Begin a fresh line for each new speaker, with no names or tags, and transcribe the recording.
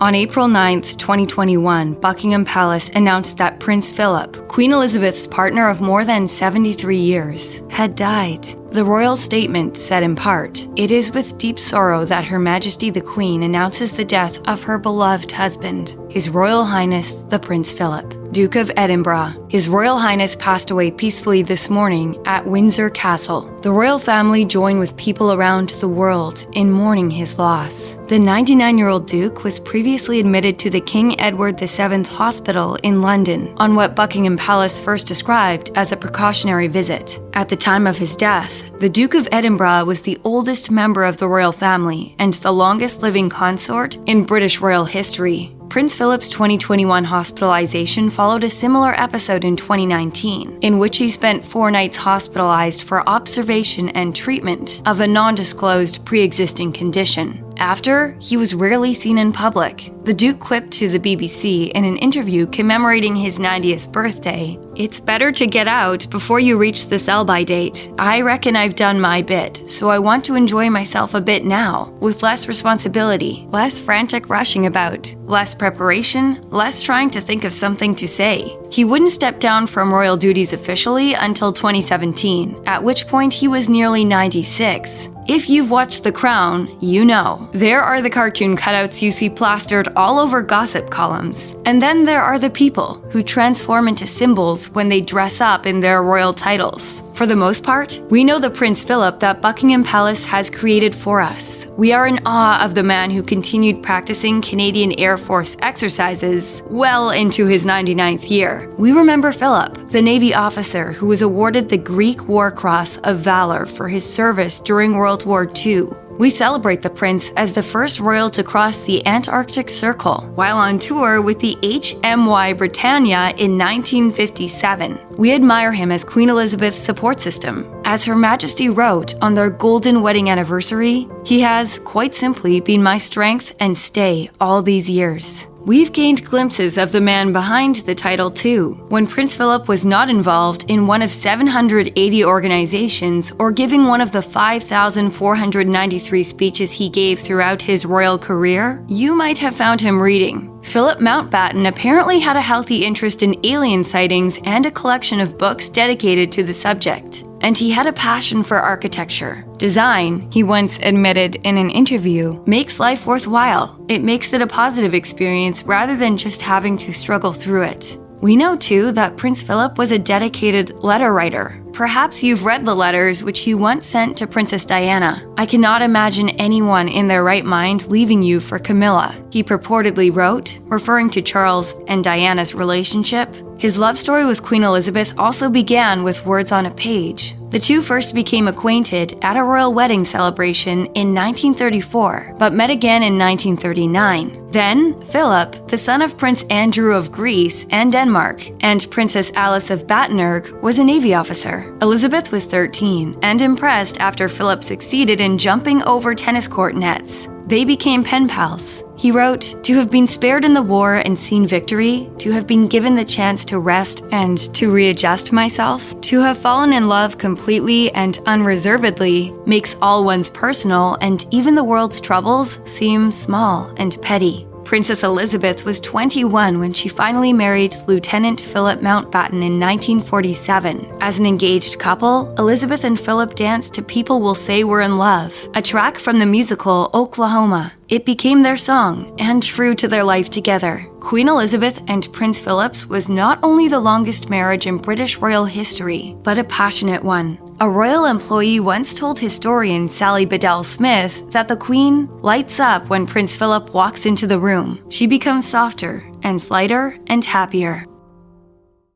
On April 9, 2021, Buckingham Palace announced that Prince Philip, Queen Elizabeth's partner of more than 73 years, had died. The royal statement said in part, "It is with deep sorrow that Her Majesty the Queen announces the death of her beloved husband, His Royal Highness the Prince Philip, Duke of Edinburgh. His Royal Highness passed away peacefully this morning at Windsor Castle. The royal family joined with people around the world in mourning his loss." The 99-year-old Duke was previously admitted to the King Edward VII Hospital in London on what Buckingham Palace first described as a precautionary visit. At the time of his death, the Duke of Edinburgh was the oldest member of the royal family and the longest living consort in British royal history. Prince Philip's 2021 hospitalization followed a similar episode in 2019, in which he spent 4 nights hospitalized for observation and treatment of a non-disclosed pre-existing condition. After, he was rarely seen in public. The Duke quipped to the BBC in an interview commemorating his 90th birthday, "It's better to get out before you reach the sell-by date. I reckon I've done my bit, so I want to enjoy myself a bit now, with less responsibility, less frantic rushing about, less preparation, less trying to think of something to say." He wouldn't step down from royal duties officially until 2017, at which point he was nearly 96. If you've watched The Crown, you know. There are the cartoon cutouts you see plastered all over gossip columns. And then there are the people who transform into symbols when they dress up in their royal titles. For the most part, we know the Prince Philip that Buckingham Palace has created for us. We are in awe of the man who continued practicing Canadian Air Force exercises well into his 99th year. We remember Philip, the Navy officer who was awarded the Greek War Cross of Valor for his service during World War II. We celebrate the prince as the first royal to cross the Antarctic Circle while on tour with the HMY Britannia in 1957. We admire him as Queen Elizabeth's support system. As Her Majesty wrote on their golden wedding anniversary, "He has, quite simply, been my strength and stay all these years." We've gained glimpses of the man behind the title too, when Prince Philip was not involved in one of 780 organizations or giving one of the 5,493 speeches he gave throughout his royal career. You might have found him reading. Philip Mountbatten apparently had a healthy interest in alien sightings and a collection of books dedicated to the subject. And he had a passion for architecture. Design, he once admitted in an interview, makes life worthwhile. It makes it a positive experience rather than just having to struggle through it. We know too that Prince Philip was a dedicated letter writer. Perhaps you've read the letters which he once sent to Princess Diana. "I cannot imagine anyone in their right mind leaving you for Camilla," he purportedly wrote, referring to Charles and Diana's relationship. His love story with Queen Elizabeth also began with words on a page. The two first became acquainted at a royal wedding celebration in 1934, but met again in 1939. Then, Philip, the son of Prince Andrew of Greece and Denmark, and Princess Alice of Battenberg, was a Navy officer. Elizabeth was 13 and impressed after Philip succeeded in jumping over tennis court nets. They became pen pals. He wrote, "To have been spared in the war and seen victory, to have been given the chance to rest and to readjust myself, to have fallen in love completely and unreservedly, makes all one's personal and even the world's troubles seem small and petty." Princess Elizabeth was 21 when she finally married Lieutenant Philip Mountbatten in 1947. As an engaged couple, Elizabeth and Philip danced to "People Will Say We're in Love," a track from the musical Oklahoma. It became their song, and true to their life together. Queen Elizabeth and Prince Philip's was not only the longest marriage in British royal history, but a passionate one. A royal employee once told historian Sally Bedell Smith that the Queen lights up when Prince Philip walks into the room. She becomes softer and lighter and happier.